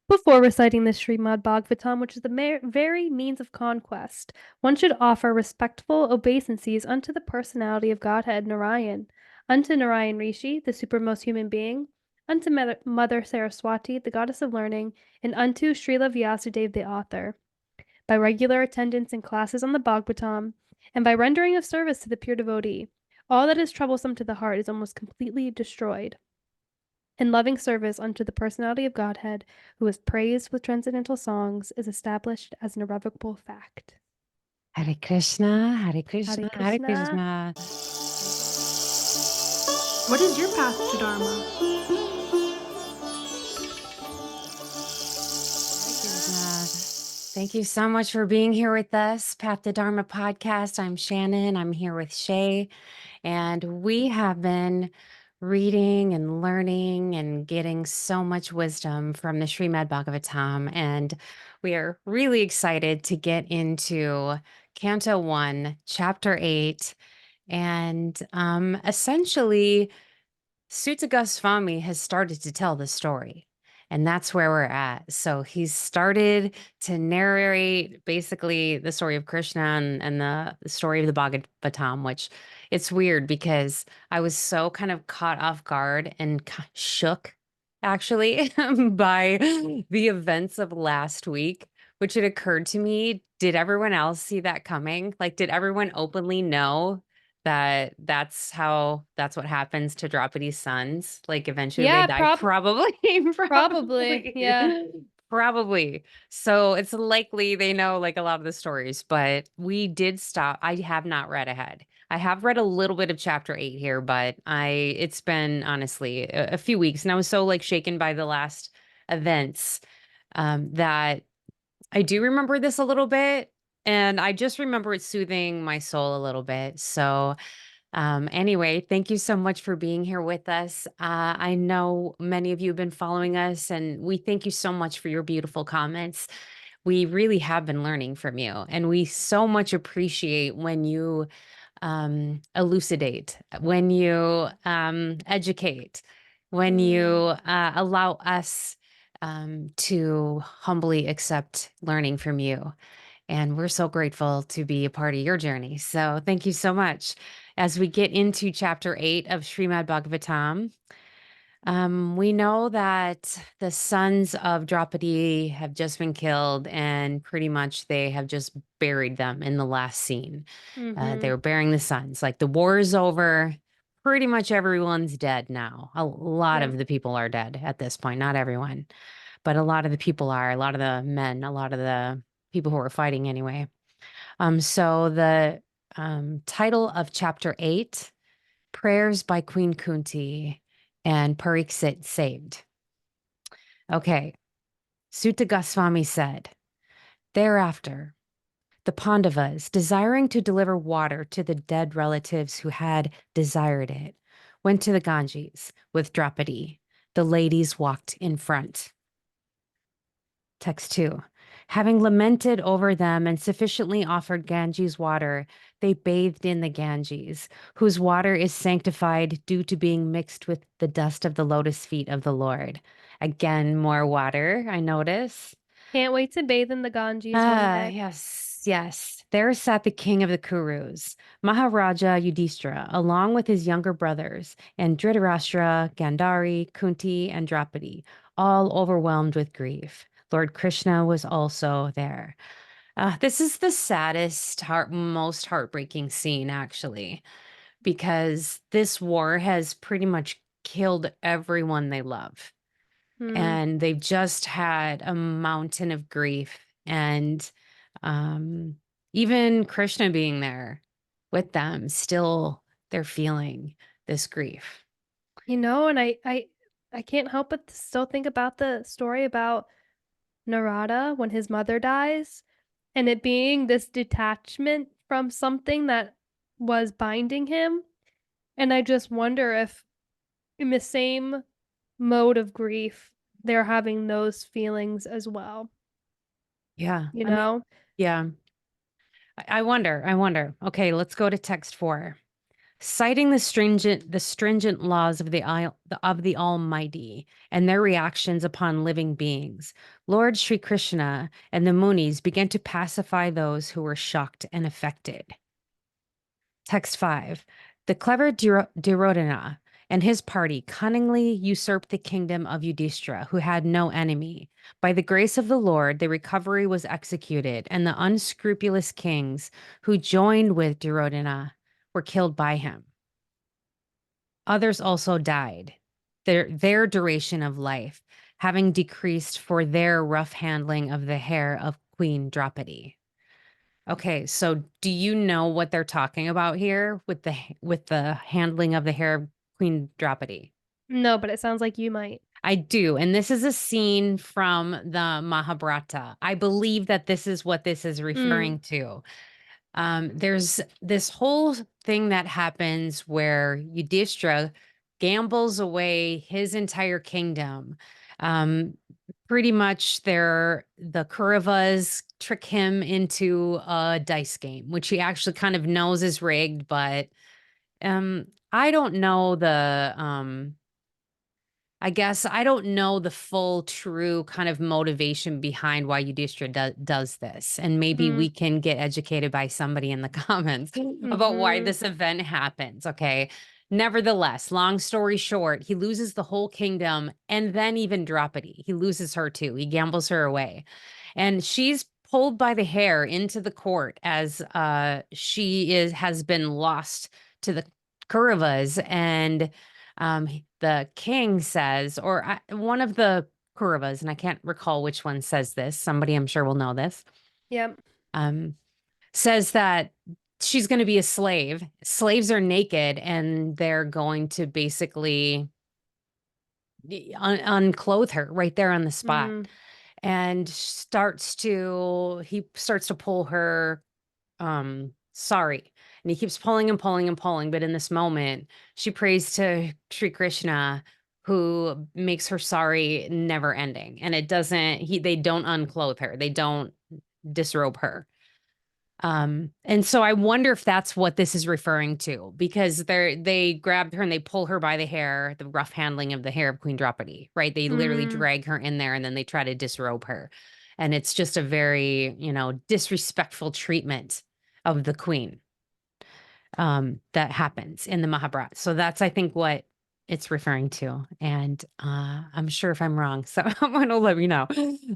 Before reciting the Srimad Bhagavatam, which is the very means of conquest, one should offer respectful obeisances unto the personality of Godhead Narayan, unto Narayan Rishi, the supermost human being, unto Mother Saraswati, the goddess of learning, and unto Srila Vyasadeva, the author. By regular attendance in classes on the Bhagavatam, and by rendering of service to the pure devotee, all that is troublesome to the heart is almost completely destroyed. In loving service unto the personality of Godhead, who is praised with transcendental songs, is established as an irrevocable fact. Hare Krishna, Hare Hare Krishna, Hare Krishna. Krishna. What is your path to Dharma? Hare Krishna. Thank you so much for being here with us. Path to Dharma podcast. I'm Shannon. I'm here with Shay, and we have been reading and learning and getting so much wisdom from the Srimad Bhagavatam. And we are really excited to get into Canto 1, Chapter 8. And essentially, Sutta Goswami has started to tell the story, and that's where we're at. So he's started to narrate basically the story of Krishna and the story of the Bhagavatam, which it's weird because I was so kind of caught off guard and shook actually by the events of last week, which had occurred to me. Did everyone else see that coming? Like, did everyone openly know that that's what happens to Draupadi's sons? Like eventually they Yeah, die. Probably, probably. Yeah. probably, probably. So it's likely they know like a lot of the stories, but we did stop. I have not read ahead. I have read a little bit of chapter 8 here, but it's been honestly a few weeks, and I was so like shaken by the last events that I do remember this a little bit, and I just remember it soothing my soul a little bit. So, anyway, thank you so much for being here with us. I know many of you have been following us, and we thank you so much for your beautiful comments. We really have been learning from you, and we so much appreciate when you elucidate, when you educate, when you allow us to humbly accept learning from you. And we're so grateful to be a part of your journey. So thank you so much. As we get into chapter 8 of Srimad Bhagavatam, we know that the sons of Draupadi have just been killed, and pretty much they have just buried them in the last scene. They Mm-hmm. were burying the sons. Like the war is over. Pretty much everyone's dead now. A lot Yeah. of the people are dead at this point. Not everyone, but a lot of the people are. A lot of the men, a lot of the people who are fighting anyway. So the title of chapter 8, Prayers by Queen Kunti and Pariksit saved. Okay. Sutta Goswami said, thereafter, the Pandavas, desiring to deliver water to the dead relatives who had desired it, went to the Ganges with Draupadi. The ladies walked in front. Text 2. Having lamented over them and sufficiently offered Ganges water, they bathed in the Ganges, whose water is sanctified due to being mixed with the dust of the lotus feet of the Lord. Again, more water, I notice. Can't wait to bathe in the Ganges one day. Yes, yes. There sat the king of the Kurus, Maharaja Yudhishthira, along with his younger brothers, and Dhritarashtra, Gandhari, Kunti, and Draupadi, all overwhelmed with grief. Lord Krishna was also there. This is the saddest, most heartbreaking scene, actually, because this war has pretty much killed everyone they love, Hmm. and they've just had a mountain of grief. And even Krishna being there with them, still they're feeling this grief. And I can't help but to still think about the story about Narada when his mother dies, and it being this detachment from something that was binding him. And I just wonder if, in the same mode of grief, they're having those feelings as well, Yeah. you I mean, know? yeah. I wonder. Okay, let's go to text 4. Citing the stringent laws of the Almighty and their reactions upon living beings, Lord Sri Krishna and the Munis began to pacify those who were shocked and affected. Text 5. The clever Duryodhana and his party cunningly usurped the kingdom of Yudhishthira, who had no enemy. By the grace of the Lord, the recovery was executed, and the unscrupulous kings who joined with Duryodhana were killed by him. Others also died, their duration of life having decreased for their rough handling of the hair of Queen Draupadi. Okay, so do you know what they're talking about here with the handling of the hair of Queen Draupadi? No, but it sounds like you might. I do, and this is a scene from the Mahabharata. I believe that this is what this is referring to. There's this whole thing that happens where Yudhishthira gambles away his entire kingdom. Pretty much the Kauravas trick him into a dice game, which he actually kind of knows is rigged, but I don't know I guess I don't know the full true kind of motivation behind why Yudhishthira does this. And maybe Mm. we can get educated by somebody in the comments about why this event happens. Okay. Nevertheless, long story short, he loses the whole kingdom and then even Draupadi. He loses her too. He gambles her away. And she's pulled by the hair into the court as has been lost to the Kauravas. And the king says, or one of the Kauravas, and I can't recall which one says this. Somebody I'm sure will know this. Yep. Says that she's going to be a slave. Slaves are naked, and they're going to basically unclothe her right there on the spot. And he starts to pull her sorry. And he keeps pulling and pulling and pulling. But in this moment, she prays to Sri Krishna, who makes her sorry never ending. And they don't unclothe her. They don't disrobe her. And so I wonder if that's what this is referring to, because they grabbed her and they pull her by the hair, the rough handling of the hair of Queen Draupadi, right? They literally drag her in there and then they try to disrobe her. And it's just a very, disrespectful treatment of the queen that happens in the Mahabharata. So that's, I think, what it's referring to. And I'm sure if I'm wrong, so I'm going to let me know.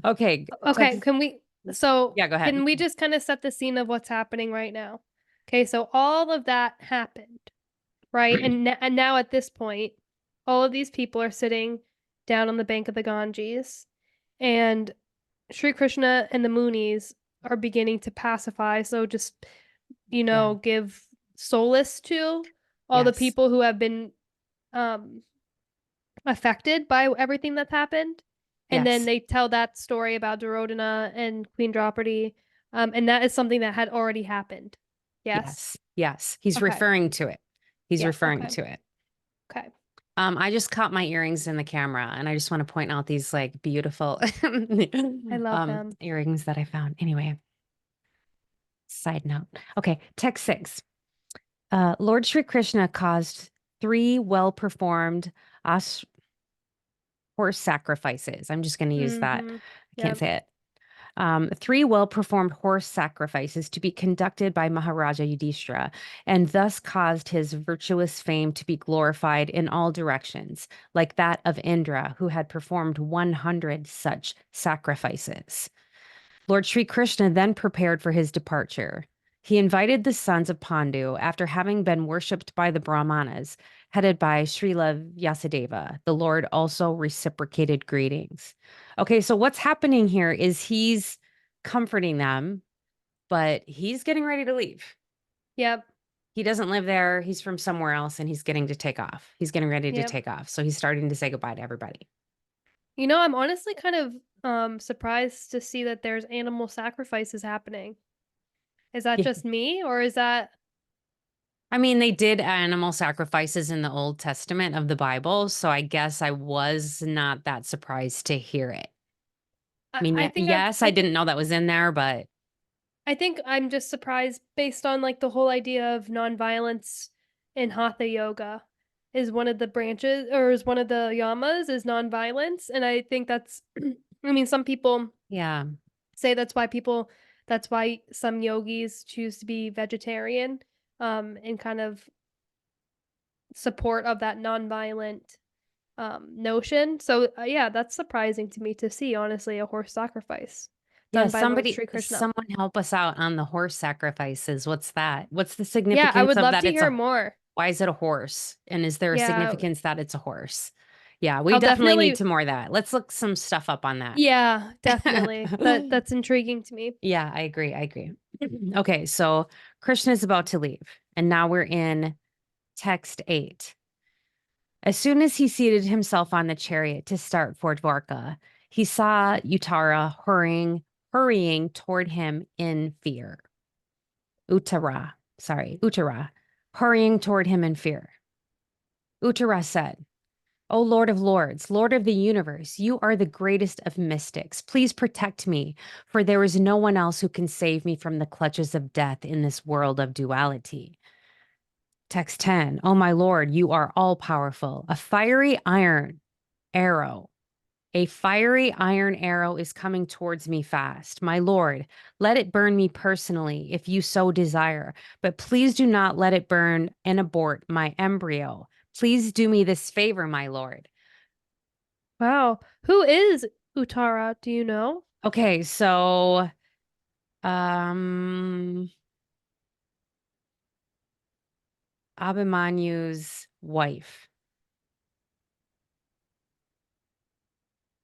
Okay. Okay, Yeah, go ahead. Can we just kind of set the scene of what's happening right now? Okay, so all of that happened, right? And now at this point, all of these people are sitting down on the bank of the Ganges, and Sri Krishna and the Munis are beginning to pacify. So just, give solace to all the people who have been affected by everything that's happened. And then they tell that story about Duryodhana and Queen Draupadi. And that is something that had already happened. Yes? Yes. He's Okay. referring to it. He's Yeah, referring okay. to it. Okay. I just caught my earrings in the camera, and I just want to point out these like beautiful I love them. earrings that I found. Anyway, side note. Okay, text 6. Lord Sri Krishna caused 3 well-performed horse sacrifices. I'm just going to use that. I can't say it. 3 well-performed horse sacrifices to be conducted by Maharaja Yudhishthira, and thus caused his virtuous fame to be glorified in all directions, like that of Indra, who had performed 100 such sacrifices. Lord Sri Krishna then prepared for his departure. He invited the sons of Pandu after having been worshipped by the Brahmanas, headed by Srila Vyasadeva. The Lord also reciprocated greetings. Okay, so what's happening here is he's comforting them, but he's getting ready to leave. Yep. He doesn't live there. He's from somewhere else, and he's getting to take off. He's getting ready to take off. So he's starting to say goodbye to everybody. I'm honestly kind of surprised to see that there's animal sacrifices happening. Is that just me, or is that... I mean, they did animal sacrifices in the Old Testament of the Bible, so I guess I was not that surprised to hear it. I mean, I didn't know that was in there, but I think I'm just surprised based on like the whole idea of nonviolence in Hatha Yoga is one of the branches, or is one of the yamas, is nonviolence. And I think that's, I mean, some people Yeah. say that's why some yogis choose to be vegetarian, in kind of support of that nonviolent notion. So yeah, that's surprising to me to see, honestly, a horse sacrifice Yeah, done by Lord Sri Krishna. someone help us out on the horse sacrifices. What's that? What's the Yeah, I significance would of love that? to hear more. Why is it a horse? And is there a Yeah, significance that it's a horse? Yeah, we I'll definitely need definitely. to more of that. Let's look some stuff up on that. Yeah, definitely. That's intriguing to me. Yeah, I agree. I agree. Okay, so Krishna is about to leave, and now we're in text 8. As soon as he seated himself on the chariot to start for Dwarka, he saw Uttara hurrying toward him in fear. Uttara, hurrying toward him in fear. Uttara said, O Lord of Lords, Lord of the universe, you are the greatest of mystics. Please protect me, for there is no one else who can save me from the clutches of death in this world of duality. Text 10, O my Lord, you are all powerful. A fiery iron arrow is coming towards me fast. My Lord, let it burn me personally if you so desire, but please do not let it burn and abort my embryo. Please do me this favor, my Lord. Wow. Who is Uttara? Do you know? Okay, so um Abhimanyu's wife,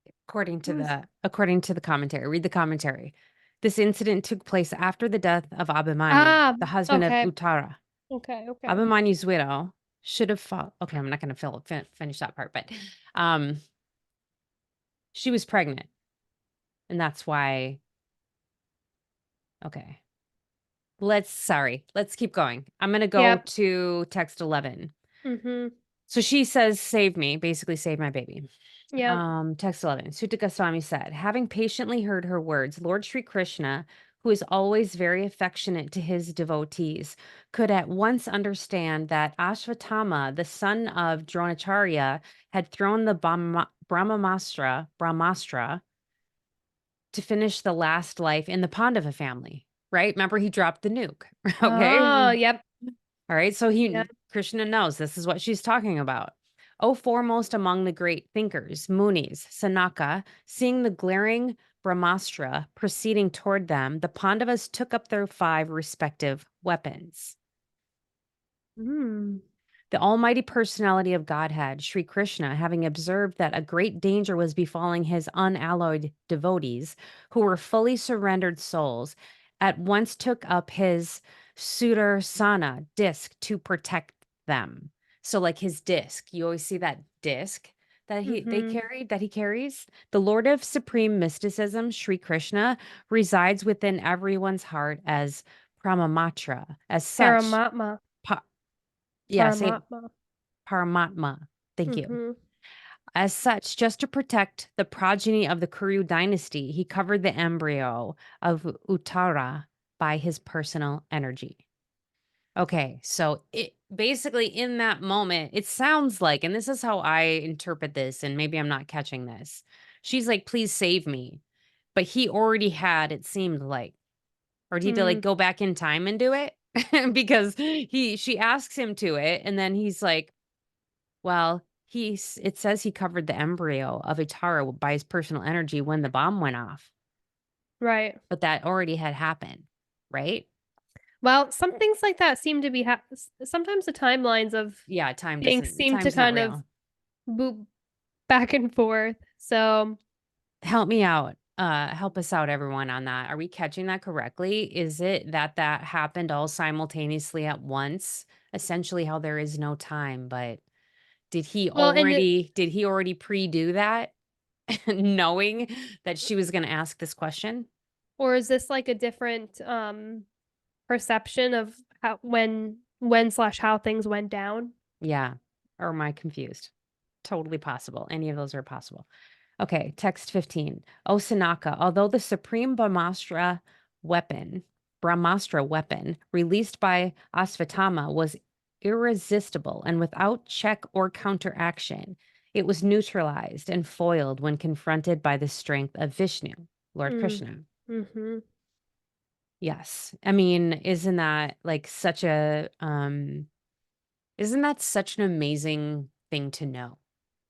Who's according to the commentary. Read the commentary. This incident took place after the death of Abhimanyu, ah the husband of okay. Uttara. Okay. Abhimanyu's widow should have fought. Okay, I'm not going to finish that part, but um, she was pregnant, and that's why. Okay, let's keep going. I'm going to go Yep. to text 11. Mm-hmm. So she says, "Save me," basically, save my baby. Yep. Text 11. Sutta Goswami said, having patiently heard her words, Lord Sri Krishna, who is always very affectionate to his devotees, could at once understand that Ashvatthama, the son of Dronacharya, had thrown the Brahmastra to finish the last life in the Pandava family, right? Remember, he dropped the nuke. Oh, Okay. yep. All right. So Yep. Krishna knows this is what she's talking about. Oh, foremost among the great thinkers, Munis, Sanaka, seeing the glaring Brahmastra proceeding toward them, the Pandavas took up their 5 respective weapons. Mm. The almighty personality of Godhead, Sri Krishna, having observed that a great danger was befalling his unalloyed devotees, who were fully surrendered souls, at once took up his Sudarsana disc to protect them. So, like his disc, you always see that disc that Mm-hmm. he carries. The Lord of Supreme Mysticism, Sri Krishna, resides within everyone's heart as Pramamatra. As such, Paramatma. pa- yeah, say Paramatma. Paramatma. Thank you. Mm-hmm. As such, just to protect the progeny of the Kuru dynasty, he covered the embryo of Uttara by his personal energy. Okay, so it basically in that moment, it sounds like, and this is how I interpret this, and maybe I'm not catching this. She's like, please save me. But he already had, it seemed like, or did he like Mm. go back in time and do it? Because she asks him to it, and then he's like, well, it says he covered the embryo of Itara by his personal energy when the bomb went off, Right. but that already had happened, right? Well, some things like that seem to be sometimes the timelines of Yeah, things seem to time's not kind of real. boop back and forth. So, Help me out. Help us out, everyone, on that. Are we catching that correctly? Is it that happened all simultaneously at once? Essentially, how there is no time, but well, did he already pre-do that, knowing that she was going to ask this question? or is this like a different perception of how when slash how things went down? Yeah. Or am I confused? Totally possible. Any of those are possible. Okay, text 15. O Sanaka, although the supreme Brahmastra weapon released by Asvatthama was irresistible and without check or counteraction. It was neutralized and foiled when confronted by the strength of Vishnu, Lord Mm. Krishna. Mm-hmm. Yes. I mean, isn't that such an amazing thing to know?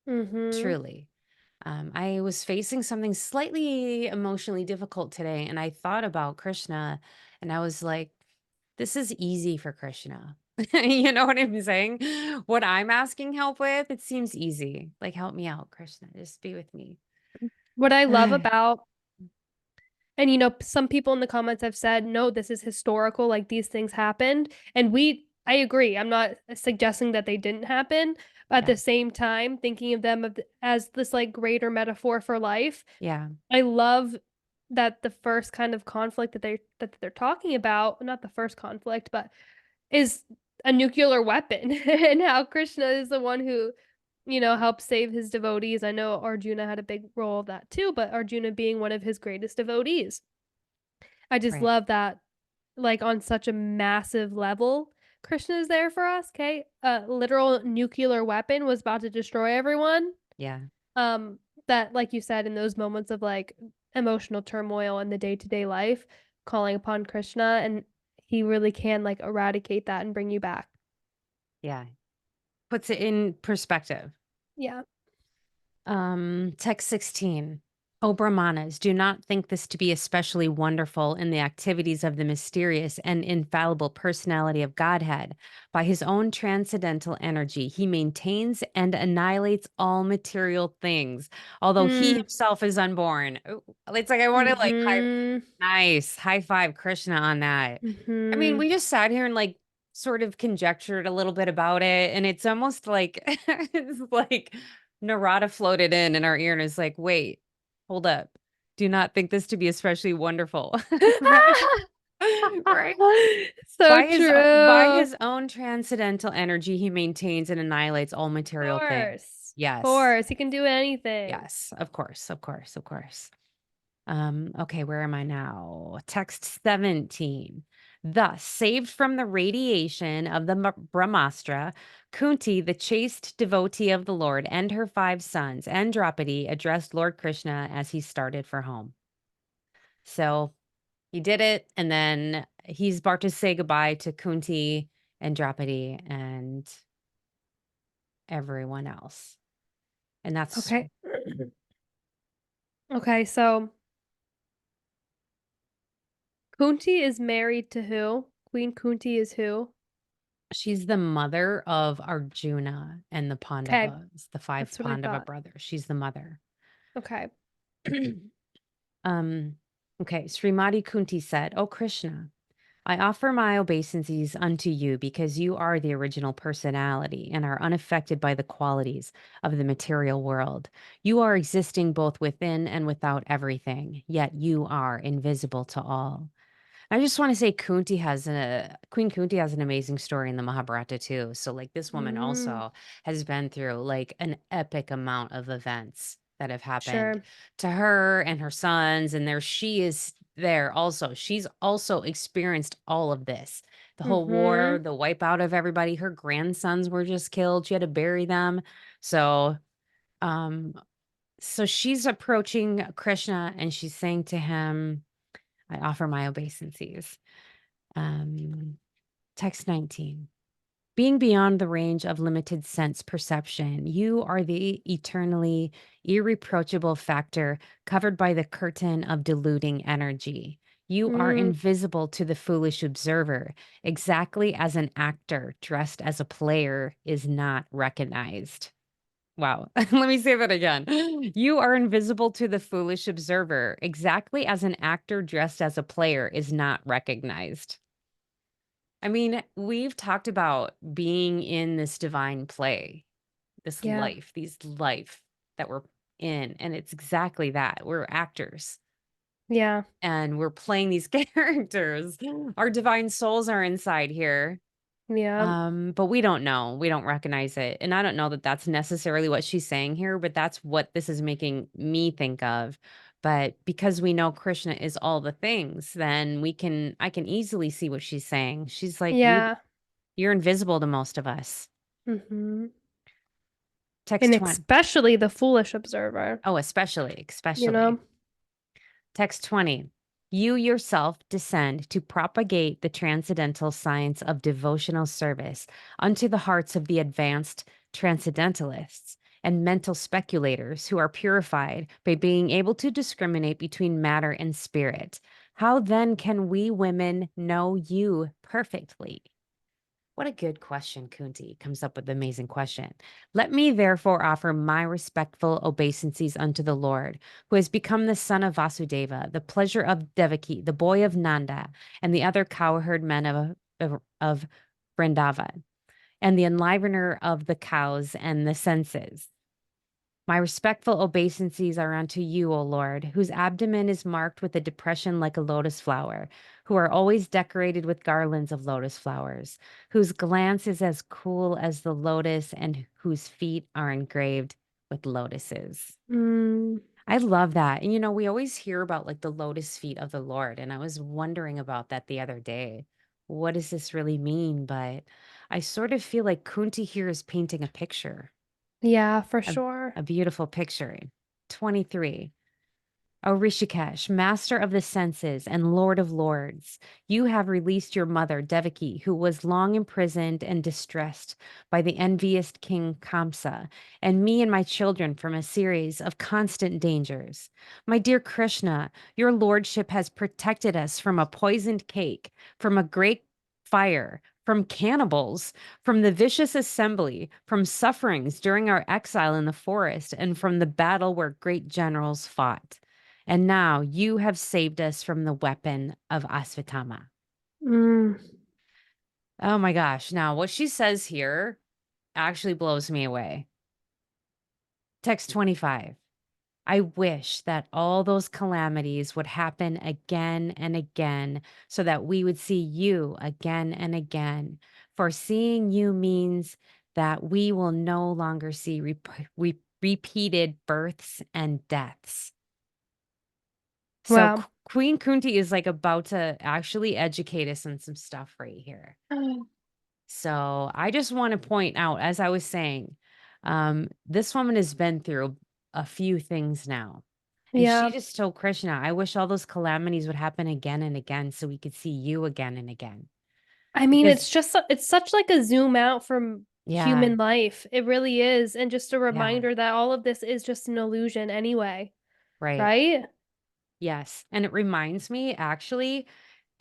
Mm-hmm. Truly. I was facing something slightly emotionally difficult today, and I thought about Krishna, and I was like, this is easy for Krishna. You know what I'm saying? What I'm asking help with, it seems easy. Like, help me out, Krishna. Just be with me. What I love about, and some people in the comments have said, no, this is historical, like these things happened. And I agree. I'm not suggesting that they didn't happen, but at Yeah. the same time, thinking of them as this like greater metaphor for life. Yeah. I love that the first kind of conflict that they're talking about, not the first conflict, but is a nuclear weapon and how Krishna is the one who helps save his devotees. I know Arjuna had a big role of that too, but Arjuna being one of his greatest devotees. I just Right. love that, like on such a massive level, Krishna is there for us. Okay, a literal nuclear weapon was about to destroy everyone. Yeah. Um, that, like you said, in those moments of like emotional turmoil in the day to day life, calling upon Krishna, and he really can like eradicate that and bring you back. Yeah. Puts it in perspective. Yeah. Text 16. O Brahmanas, do not think this to be especially wonderful in the activities of the mysterious and infallible personality of Godhead. By his own transcendental energy, he maintains and annihilates all material things, although he Mm, himself is unborn. Ooh, it's like I want to like mm-hmm. high five Krishna on that. I mean, Mm-hmm. we just sat here and like sort of conjectured a little bit about it, and it's almost like it's like Narada floated in our ear and is like, wait, hold up. Do not think this to be especially wonderful. Right? Right. So By true. his own transcendental energy, he maintains and annihilates all material things. Of Yes. course, he can do anything. Yes. Of course. Of course. Of course. Okay, where am I now? Text 17. Thus, saved from the radiation of the Brahmastra, Kunti, the chaste devotee of the Lord, and her 5 sons, and Draupadi addressed Lord Krishna as he started for home. So he did it, and then he's about to say goodbye to Kunti and Draupadi and everyone else. And that's Okay. Okay, so Kunti is married to who? Queen Kunti is who? she's the mother of Arjuna and the Okay, Pandavas, the 5 that's what I Pandava thought. brothers. She's the mother. Okay. um, okay, Srimati Kunti said, "O Krishna, I offer my obeisances unto you because you are the original personality and are unaffected by the qualities of the material world. You are existing both within and without everything, yet you are invisible to all. I just want to say Queen Kunti has an amazing story in the Mahabharata too. So like this woman Mm, also has been through like an epic amount of events that have happened sure. to her and her sons, and there she is there also. She's also experienced all of this. The whole war, Mm-hmm. the wipeout of everybody. Her grandsons were just killed. She had to bury them. So um so she's approaching Krishna and she's saying to him, I offer my obeisances. Um, Text 19. Being beyond the range of limited sense perception, you are the eternally irreproachable factor covered by the curtain of deluding energy. You are Mm, invisible to the foolish observer, exactly as an actor dressed as a player is not recognized. Wow. Let me say that again. You are invisible to the foolish observer, exactly as an actor dressed as a player is not recognized. I mean, we've talked about being in this divine play, yeah. these life that we're in. And it's exactly that. We're actors Yeah. and we're playing these characters. Our divine souls are inside here. Yeah. But we don't know. We don't recognize it. And I don't know that that's necessarily what she's saying here, but that's what this is making me think of. But because we know Krishna is all the things, then I can easily see what she's saying. She's like, Yeah. You're invisible to most of us. Mm-hmm. Text And 20. especially the foolish observer, Oh, especially. you know? Text 20. You yourself descend to propagate the transcendental science of devotional service unto the hearts of the advanced transcendentalists and mental speculators who are purified by being able to discriminate between matter and spirit. How then can we women know you perfectly? What a good question, Kunti comes up with an amazing question. Let me therefore offer my respectful obeisances unto the Lord, who has become the son of Vasudeva, the pleasure of Devaki, the boy of Nanda, and the other cowherd men of Vrindavan, and the enlivener of the cows and the senses. My respectful obeisances are unto you, O Lord, whose abdomen is marked with a depression like a lotus flower, who are always decorated with garlands of lotus flowers, whose glance is as cool as the lotus, and whose feet are engraved with lotuses. Mm, I love that. And we always hear about like the lotus feet of the Lord. And I was wondering about that the other day. What does this really mean? But I sort of feel like Kunti here is painting a picture, yeah, for a, sure. a beautiful picture. 23. O Rishikesh, master of the senses and lord of lords, you have released your mother, Devaki, who was long imprisoned and distressed by the envious king Kamsa, and me and my children from a series of constant dangers. My dear Krishna, your lordship has protected us from a poisoned cake, from a great fire, from cannibals, from the vicious assembly, from sufferings during our exile in the forest, and from the battle where great generals fought. And now you have saved us from the weapon of Asvatama. Mm, Oh my gosh. Now, what she says here actually blows me away. Text 25. I wish that all those calamities would happen again and again so that we would see you again and again. For seeing you means that we will no longer see repeated births and deaths. So wow. Queen Kunti is like about to actually educate us on some stuff right here. So I just want to point out, as I was saying, this woman has been through a few things now. And she Yeah. just told Krishna, I wish all those calamities would happen again and again so we could see you again and again. I mean, Because, it's such like a zoom out from yeah, human life. It really is. And just a yeah, reminder that all of this is just an illusion anyway, right. right? Yes. And it reminds me, actually,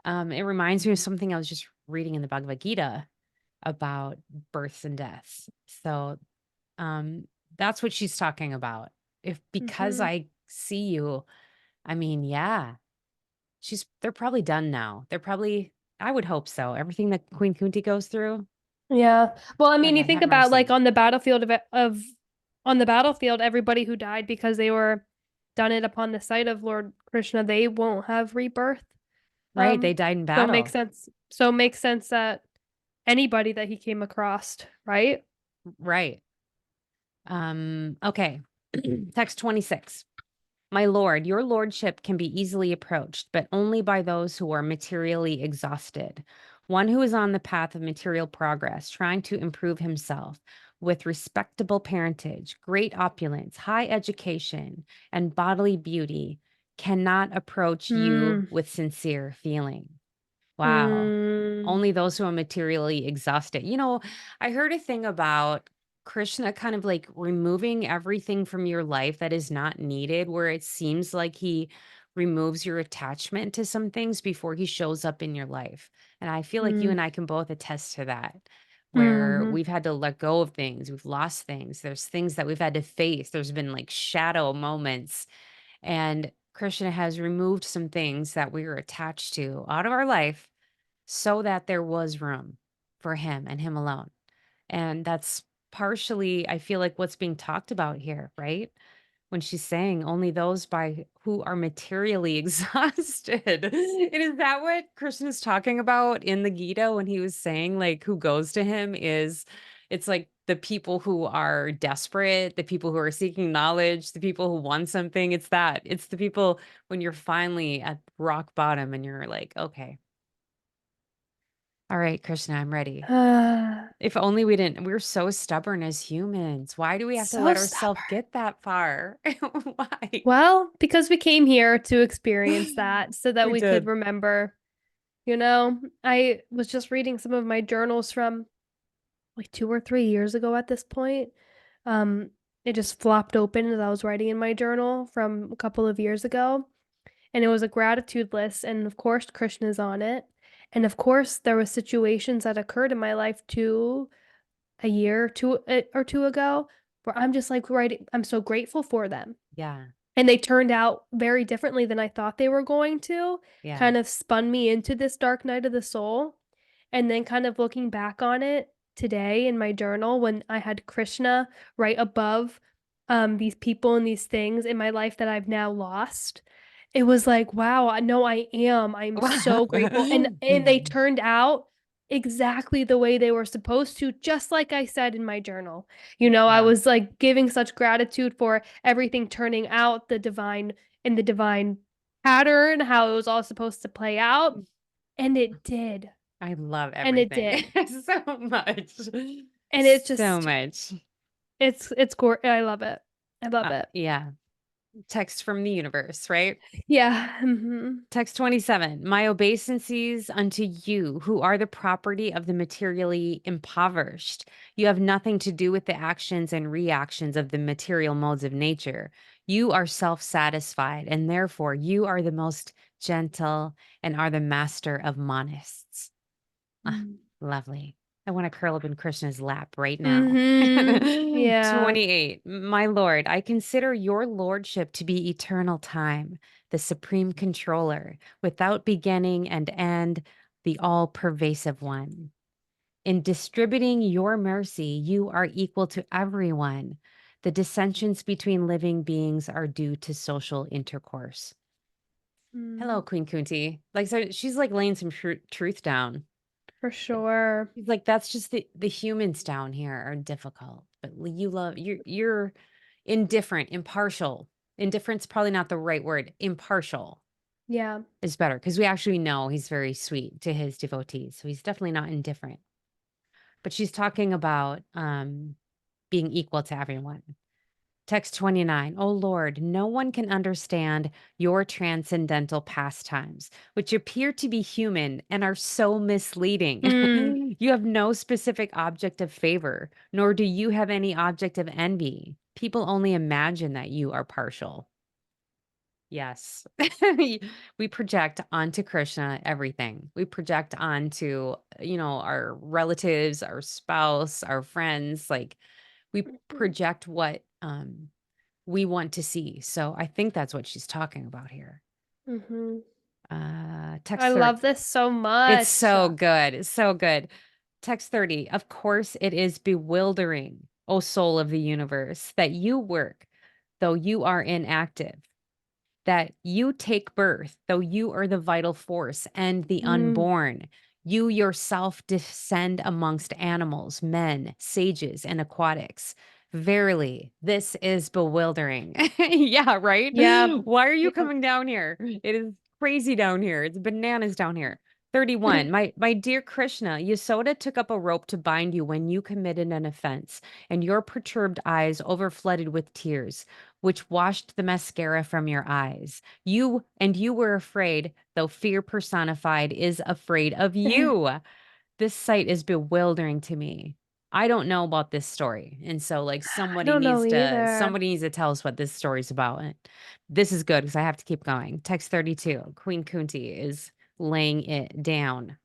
it reminds me of something I was just reading in the Bhagavad Gita about births and deaths. So Um, that's what she's talking about. If because Mm-hmm. I see you, I mean, yeah, they're probably done now. They're probably, I would hope so. Everything that Queen Kunti goes through, Yeah. Well, I mean, you think have about like mercy. on the battlefield of on the battlefield, everybody who died because they were done it upon the sight of Lord Krishna, they won't have rebirth. Right? They died in So it makes battle. sense. So it makes sense that anybody that he came across, right? Right. Okay. Text 26. My lord, your lordship can be easily approached, but only by those who are materially exhausted. One who is on the path of material progress, trying to improve himself with respectable parentage, great opulence, high education, and bodily beauty, cannot approach you Mm, with sincere feeling. Wow. mm, Only those who are materially exhausted. I heard a thing about Krishna kind of like removing everything from your life that is not needed, where it seems like he removes your attachment to some things before he shows up in your life. And I feel like you mm, and I can both attest to that, where mm, we've had to let go of things, we've lost things, there's things that we've had to face, there's been like shadow moments. And Krishna has removed some things that we were attached to out of our life so that there was room for him and him alone. And that's partially, I feel like, what's being talked about here, right? When she's saying only those by who are materially exhausted. And is that what Krishna's talking about in the Gita when he was saying, like, who goes to him it's like the people who are desperate, the people who are seeking knowledge, the people who want something. It's the people when you're finally at rock bottom and you're like, okay, All right, Krishna, I'm ready. So If only we're so stubborn as humans. Why do we have to let ourselves stubborn. get that far? Why? Well, because we came here to experience that so that We we could did. remember. I was just reading some of my journals from like 2 or 3 years ago at this point. Um, it just flopped open as I was writing in my journal from a couple of years ago. And it was a gratitude list, and of course, Krishna's on it. And of course, there were situations that occurred in my life too, a year, or two ago, where I'm just like writing, I'm so grateful for them. Yeah. And they turned out very differently than I thought they were going to, Yeah. kind of spun me into this dark night of the soul. And then kind of looking back on it today in my journal when I had Krishna right above these people and these things in my life that I've now lost. It was like, wow, I know I am. I'm so grateful. And they turned out exactly the way they were supposed to, just like I said in my journal. I Yeah. was like giving such gratitude for everything turning out the divine pattern, how it was all supposed to play out. And it did. I love And it everything did. so much. And it's So just much. I love it. I love it. Yeah. Text from the universe, right? Yeah. Mhm. Text 27. My obeisances unto you, who are the property of the materially impoverished. You have nothing to do with the actions and reactions of the material modes of nature. You are self satisfied, and therefore you are the most gentle and are the master of monists. Ah, Mm. lovely. I want to curl up in Krishna's lap right now. Mhm. Yeah. 28. My Lord, I consider your lordship to be eternal time, the supreme controller, without beginning and end, the all pervasive one. In distributing your mercy, you are equal to everyone. The dissensions between living beings are due to social intercourse. Hello, Mm. Queen Kunti. Like, so she's like laying some truth down. For sure. He's like, that's just the humans down here are difficult, but you love you're indifferent, impartial. Indifferent's probably not the right word. Impartial Yeah. is better because we actually know he's very sweet to his devotees. So he's definitely not indifferent. But she's talking about being equal to everyone. Text 29. Oh Lord, no one can understand your transcendental pastimes, which appear to be human and are so misleading. Mm. You have no specific object of favor, nor do you have any object of envy. People only imagine that you are partial. Yes. We project onto Krishna everything. We project onto, our relatives, our spouse, our friends. Like we project what we want to see. So I think that's what she's talking about here. Mhm. I Text 30. love this so It's much. so good. It's so good. Text 30. Of course, it is bewildering, O soul of the universe, that you work, though you are inactive, that you take birth, though you are the vital force and the Mm. unborn. You yourself descend amongst animals, men, sages, and aquatics. Verily, this is bewildering. Yeah, right? Yeah. Why are you Yeah. coming down here? It is crazy down here. It's bananas down here. 31. My dear Krishna, Yasoda took up a rope to bind you when you committed an offense, and your perturbed eyes overflooded with tears which washed the mascara from your eyes. You were afraid, though fear personified is afraid of you. This sight is bewildering to me. I don't know about this story. And so like I don't know either. somebody needs to tell us what this story's about. And this is good because I have to keep going. Text 32. Queen Kunti is laying it down.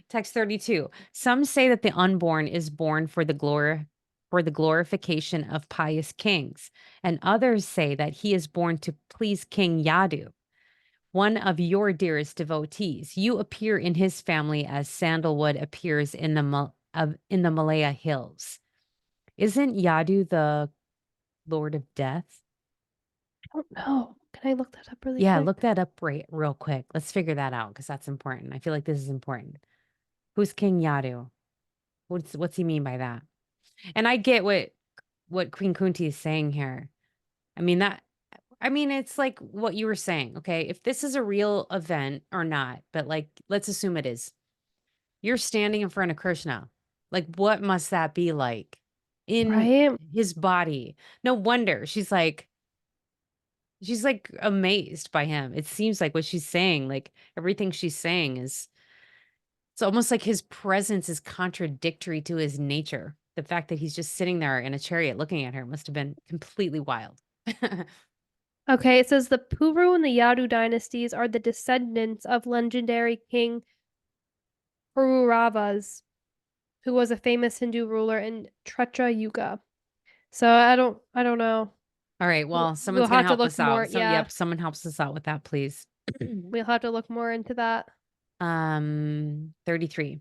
Text 32. Some say that the unborn is born for the glorification of pious kings, and others say that he is born to please King Yadu, one of your dearest devotees. You appear in his family as sandalwood appears in in the Malaya hills. Isn't Yadu the Lord of Death? I don't know. Can I look that up really Yeah, quick? look that up real quick. Let's figure that out because that's important. I feel like this is important. Who's King Yadu? What's he mean by that? And I get what Queen Kunti is saying here. I mean it's like what you were saying, okay? If this is a real event or not, but like let's assume it is. You're standing in front of Krishna. Like, what must that be like in Right? his body? No wonder she's like amazed by him. It seems like what she's saying, like everything she's saying is it's almost like his presence is contradictory to his nature. The fact that he's just sitting there in a chariot looking at her must have been completely wild. Okay, it says the Puru and the Yadu dynasties are the descendants of legendary king Pururavas, who was a famous Hindu ruler in Treta Yuga. So I don't know. All right, We'll, well, we'll someone's gonna have to help look us more. out. Yeah, Someone helps us out with that, please. we'll have to look more into that. 33.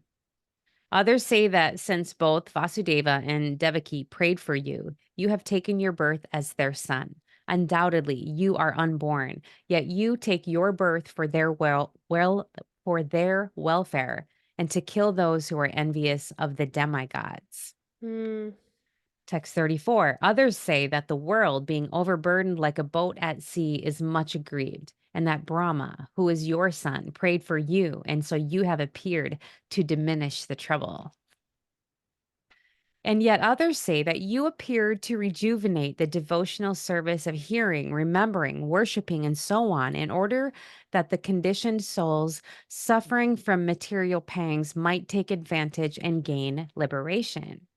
Others say that since both Vasudeva and Devaki prayed for you, you have taken your birth as their son. Undoubtedly, you are unborn, yet you take your birth for their for their welfare and to kill those who are envious of the demigods. Hmm. Text 34. Others say that the world, being overburdened like a boat at sea, is much aggrieved, and that Brahma, who is your son, prayed for you, and so you have appeared to diminish the trouble. And yet others say that you appeared to rejuvenate the devotional service of hearing, remembering, worshiping, and so on, in order that the conditioned souls suffering from material pangs might take advantage and gain liberation.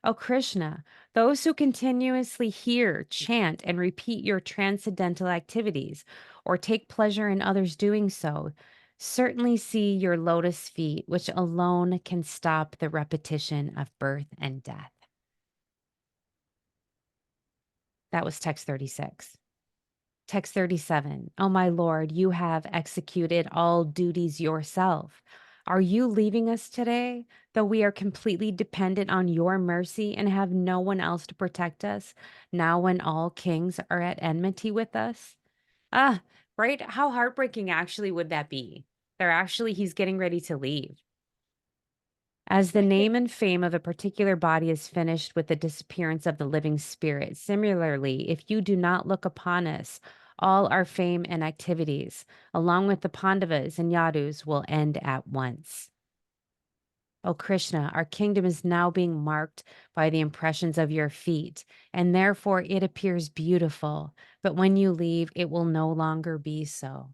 O Krishna, those who continuously hear, chant, and repeat your transcendental activities, or take pleasure in others doing so, certainly see your lotus feet, which alone can stop the repetition of birth and death. That was text 36. Text 37. Oh, my Lord, you have executed all duties yourself. Are you leaving us today, though we are completely dependent on your mercy and have no one else to protect us, now when all kings are at enmity with us? Ah, right? How heartbreaking actually would that be? He's getting ready to leave. As the Right. name and fame of a particular body is finished with the disappearance of the living spirit, similarly, if you do not look upon us, all our fame and activities, along with the Pandavas and Yadus, will end at once. O Krishna, our kingdom is now being marked by the impressions of your feet, and therefore it appears beautiful. But when you leave, it will no longer be so.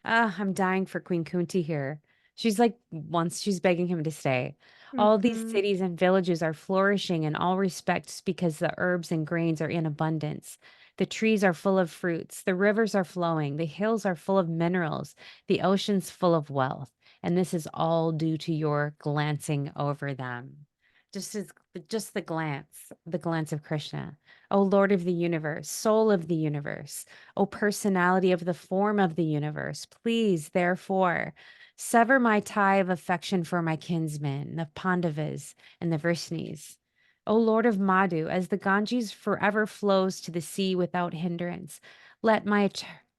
Ah, I'm dying for Queen Kunti here. She's like, once she's begging him to stay. All these Mm-hmm. cities and villages are flourishing in all respects because the herbs and grains are in abundance. The trees are full of fruits, the rivers are flowing, the hills are full of minerals, the ocean's full of wealth. And this is all due to your glancing over them. Just as just the glance of Krishna. O Lord of the universe, soul of the universe, O personality of the form of the universe, please, therefore, sever my tie of affection for my kinsmen, the Pandavas and the Vrishnis. O Lord of Madhu, as the Ganges forever flows to the sea without hindrance, let my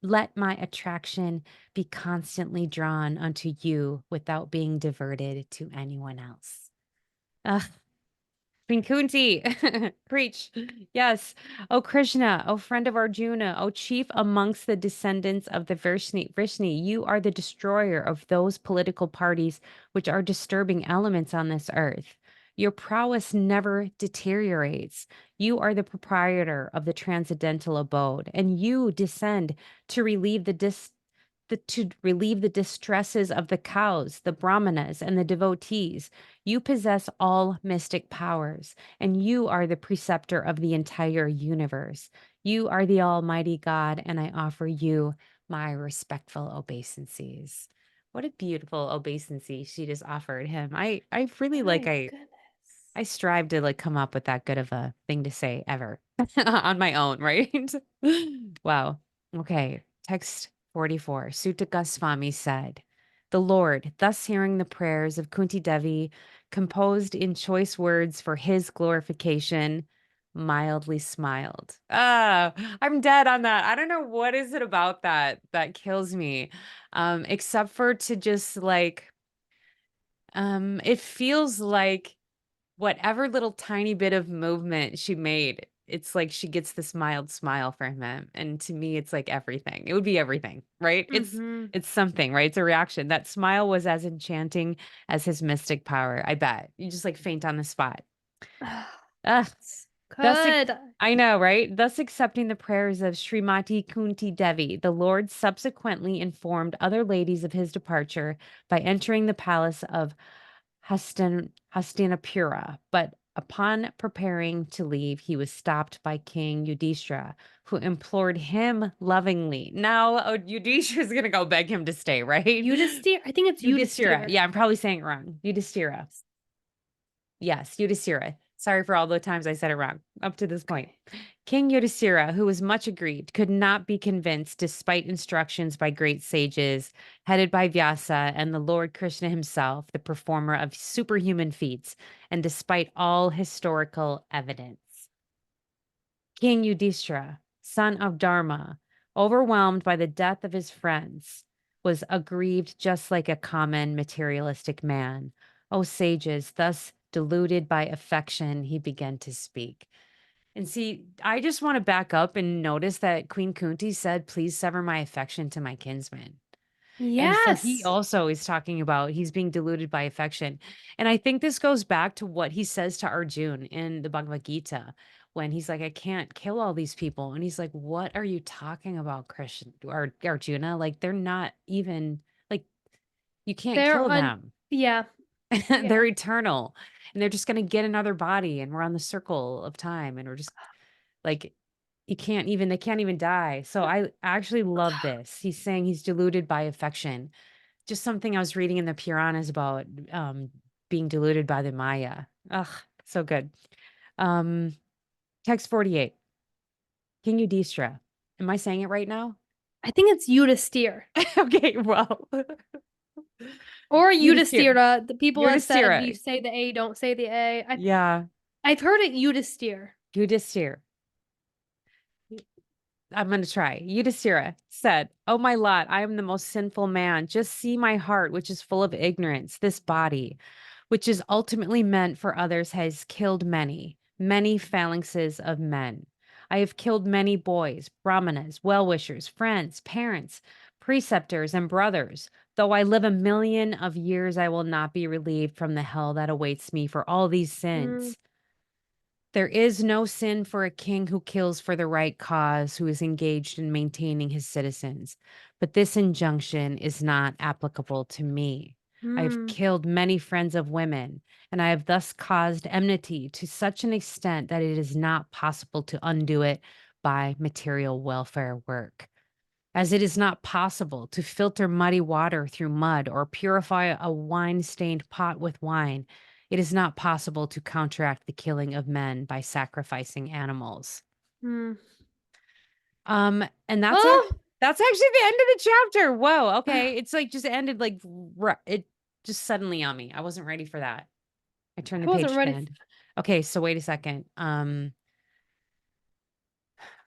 let my attraction be constantly drawn unto you without being diverted to anyone else. Ugh, Queen Kunti, preach. Yes. O Krishna, O friend of Arjuna, O chief amongst the descendants of the Vrishni, you are the destroyer of those political parties which are disturbing elements on this earth. Your prowess never deteriorates. You are the proprietor of the transcendental abode, and you descend to relieve to relieve the distresses of the cows, the brahmanas, and the devotees. You possess all mystic powers, and you are the preceptor of the entire universe. You are the Almighty God, and I offer you my respectful obeisances. What a beautiful obeisancy she just offered him. I really My goodness. I strive to like come up with that good of a thing to say ever on my own, right? Wow. Okay. Text 44. Sutta Goswami said, the Lord, thus hearing the prayers of Kunti Devi, composed in choice words for his glorification, mildly smiled. Ah, I'm dead on that. I don't know what is it about that that kills me. Except for to just like, it feels like whatever little tiny bit of movement she made it's like she gets this mild smile from him. And to me, it's like everything. It would be everything, right? Mm-hmm. It's something, right? It's a reaction. That smile was as enchanting as his mystic power. I bet. You just like faint on the spot. Ugh. Thus, Good. I know, right? Thus accepting the prayers of Srimati Kunti Devi, the Lord subsequently informed other ladies of his departure by entering the palace of Hastinapura. But upon preparing to leave, he was stopped by King Yudhishthira, who implored him lovingly. Now, Yudhishthira is going to go beg him to stay, right? Yudhisthira. I think it's Yudhishthira. Yudhisthira. Yeah, I'm probably saying it wrong. Yudhishthira. Yes, Yudhishthira. Sorry for all the times I said it wrong up to this point. King Yudhishthira, who was much aggrieved, could not be convinced despite instructions by great sages, headed by Vyasa and the Lord Krishna himself, the performer of superhuman feats, and despite all historical evidence. King Yudhishthira, son of Dharma, overwhelmed by the death of his friends, was aggrieved just like a common materialistic man. O sages, thus deluded by affection, he began to speak. And see, I just want to back up and notice that Queen Kunti said, please sever my affection to my kinsman. And so he Yes. also is talking about he's being deluded by affection. And I think this goes back to what he says to Arjun in the Bhagavad Gita when he's like, I can't kill all these people. And he's like, what are you talking about, Krishna or Arjuna? Like, they're not even like, you can't They're kill on. them. Yeah. Yeah. They're eternal and they're just going to get another body and we're on the circle of time and we're just like, they can't even die. So I actually love this. He's saying he's deluded by affection, just something I was reading in the Puranas about being deluded by the Maya. Ugh, so good. Um, Text 48. King Yudhishthira. Am I saying it right now? I think it's Yudhisthira. Okay, well. Or Yudhishthira. Yudhisthira. The people have said you Yudhishthira. say the A, don't say the A. Yeah. I've heard it Yudhisthira. Yudhishthira. I'm going to try. Yudhishthira said, Oh, my lot, I am the most sinful man. Just see my heart, which is full of ignorance. This body, which is ultimately meant for others, has killed many, many phalanxes of men. I have killed many boys, brahmanas, well-wishers, friends, parents, preceptors, and brothers. Though I live 1,000,000 of years, I will not be relieved from the hell that awaits me for all these Mm, sins. There is no sin for a king who kills for the right cause, who is engaged in maintaining his citizens. But this injunction is not applicable to me. I have mm, killed many friends of women, and I have thus caused enmity to such an extent that it is not possible to undo it by material welfare work. As it is not possible to filter muddy water through mud or purify a wine-stained pot with wine, it is not possible to counteract the killing of men by sacrificing animals. mm. And Oh, that's actually the end of the chapter. Whoa, okay. It's like just ended like it just suddenly on me. I wasn't ready for that. I turned I the wasn't page to the ready. end. Okay, so wait a second.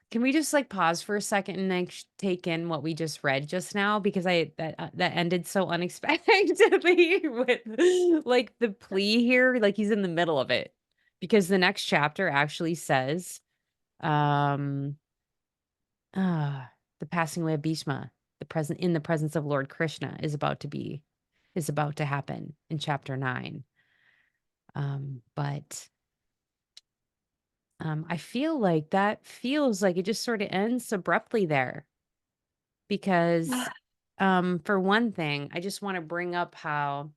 Can we just like pause for a second and like take in what we just read just now because that ended so unexpectedly with like the plea here, like he's in the middle of it because the next chapter actually says um the passing away of Bhishma, the presence of Lord Krishna is about to happen in chapter 9. But I feel like that feels like it just sort of ends abruptly there because, for one thing, I just want to bring up how,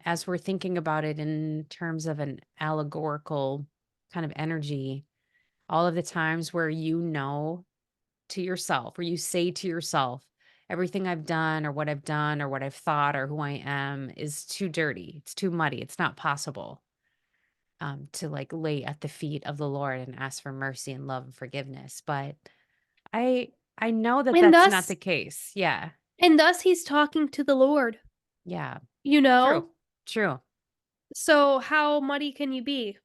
as we're thinking about it in terms of an allegorical kind of energy, all of the times where you know to yourself, where you say to yourself, everything I've done or what I've done or what I've thought or who I am is too dirty, it's too muddy, it's not possible to like lay at the feet of the Lord and ask for mercy and love and forgiveness. But I I know that and that's not thus, the case. Yeah. and thus he's talking to the Lord, Yeah. you True. know? True. So how muddy can you be?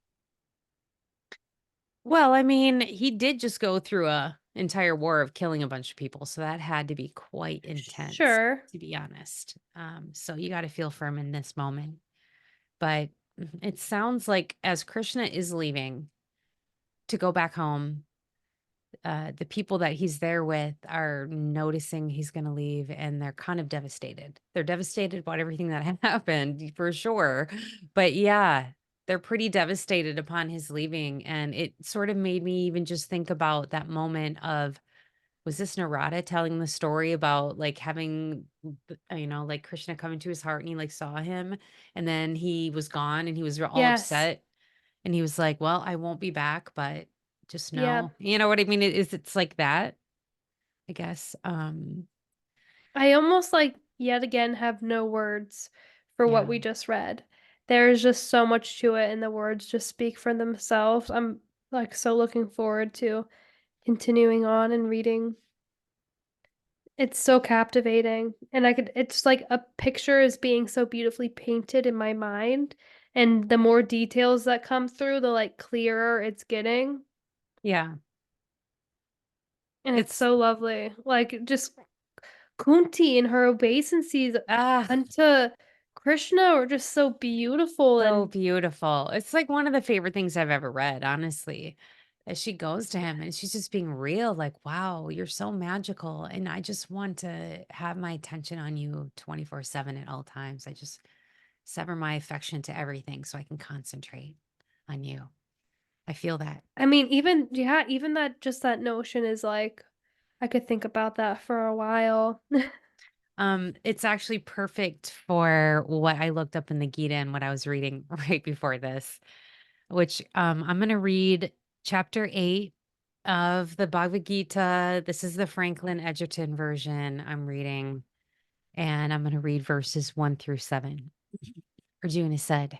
Well, I mean, he did just go through a entire war of killing a bunch of people, so that had to be quite intense, Sure. to be honest. So you got to feel firm in this moment. But it sounds like as Krishna is leaving, to go back home. The people that he's there with are noticing he's going to leave, and they're kind of devastated. They're devastated about everything that happened for sure. But yeah, they're pretty devastated upon his leaving. And it sort of made me even just think about that moment of, was this Narada telling the story about like having, like Krishna come into his heart and he like saw him and then he was gone and he was all Yes. upset and he was like, well, I won't be back, but just Yeah. know, you know what I mean? It's like that, I guess. I almost like yet again have no words for what Yeah. we just read. There is just so much to it, and the words just speak for themselves. I'm like so looking forward to continuing on and reading. It's so captivating, and it's like a picture is being so beautifully painted in my mind, and the more details that come through, the like clearer it's getting, Yeah. and it's It's so lovely. Like just Kunti and her obeisances ah unto Krishna are just so beautiful so and beautiful. It's like one of the favorite things I've ever read, honestly. As she goes to him and she's just being real, like, wow, you're so magical. And I just want to have my attention on you 24/7 at all times. I just sever my affection to everything so I can concentrate on you. I feel that. I mean even that just that notion is like I could think about that for a while. It's actually perfect for what I looked up in the Gita and what I was reading right before this, which I'm going to read chapter 8 of the Bhagavad Gita. This is the Franklin Edgerton version I'm reading, and I'm going to read verses 1 through 7. Arjuna said,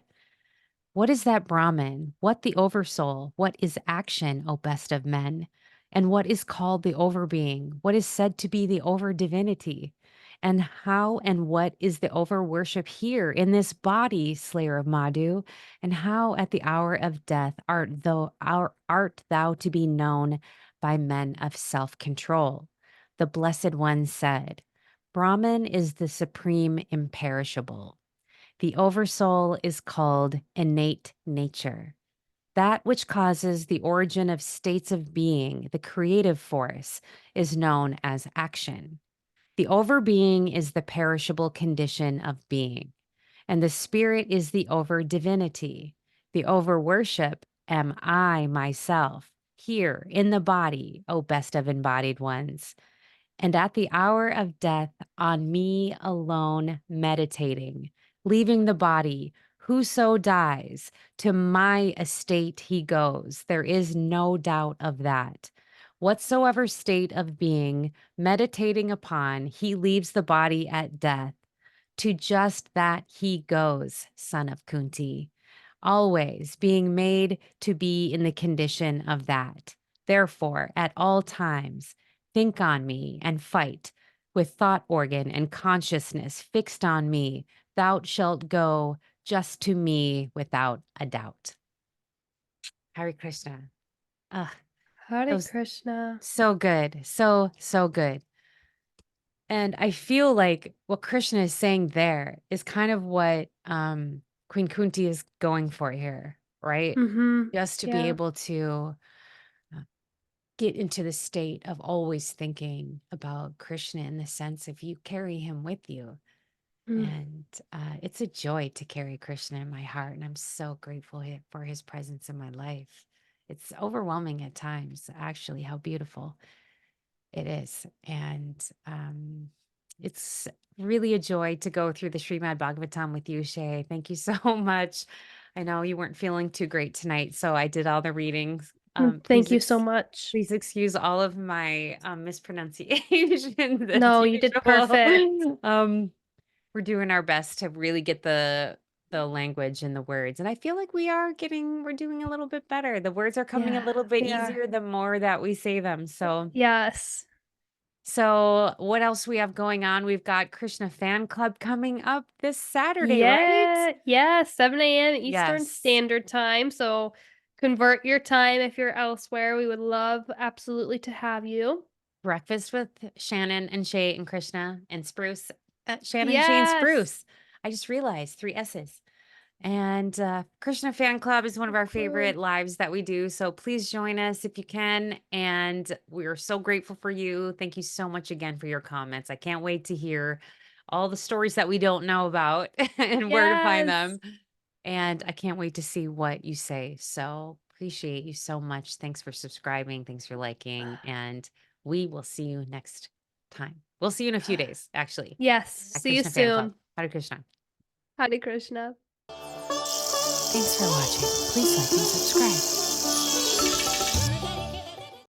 what is that Brahman? What the oversoul? What is action, O best of men? And what is called the overbeing? What is said to be the over divinity? And how and what is the over worship here in this body, slayer of Madhu? And how at the hour of death art thou to be known by men of self-control? The Blessed One said, Brahman is the supreme imperishable. The oversoul is called innate nature, that which causes the origin of states of being, the creative force, is known as action. The overbeing is the perishable condition of being, and the spirit is the over divinity. The over worship am I myself, here in the body, O best of embodied ones. And at the hour of death, on me alone meditating, leaving the body, whoso dies, to my estate he goes. There is no doubt of that. Whatsoever state of being meditating upon, he leaves the body at death. To just that he goes, son of Kunti, always being made to be in the condition of that. Therefore, at all times, think on me and fight with thought organ and consciousness fixed on me. Thou shalt go just to me without a doubt. Hare Krishna. Ugh, that Hare was Krishna. so good. So, so good. And I feel like what Krishna is saying there is kind of what Queen Kunti is going for here, right? Mhm. Just to be Yeah. able to get into the state of always thinking about Krishna in the sense of you carry him with you. Mm. And it's a joy to carry Krishna in my heart. And I'm so grateful for his presence in my life. It's overwhelming at times, actually, how beautiful it is. And it's really a joy to go through the Srimad Bhagavatam with you, Shay. Thank you so much. I know you weren't feeling too great tonight, so I did all the readings. Thank you so much. Please excuse all of my mispronunciations as No, you did perfect. usual. We're doing our best to really get the language and the words. And I feel like we're doing a little bit better. The words are coming a Yeah, little bit we are. easier the more that we say them. Yes. So what else we have going on? We've got Krishna Fan Club coming up this Saturday, right? Yeah, 7 a.m. Eastern Yes. Standard Time. So convert your time if you're elsewhere. We would love absolutely to have you. Breakfast with Shannon and Shay and Krishna and Spruce. Shannon, Shay, and Yes. Spruce. I just realized 3 S's. And Krishna Fan Club is one of our Cool. favorite lives that we do. So please join us if you can. And we are so grateful for you. Thank you so much again for your comments. I can't wait to hear all the stories that we don't know about and where to find Yes. them. And I can't wait to see what you say. So appreciate you so much. Thanks for subscribing. Thanks for liking. And we will see you next time. We'll see you in a few days, actually, Yes. at See you Krishna Fan Club. soon. Hare Krishna. Hare Krishna. Thanks for watching. Please like and subscribe.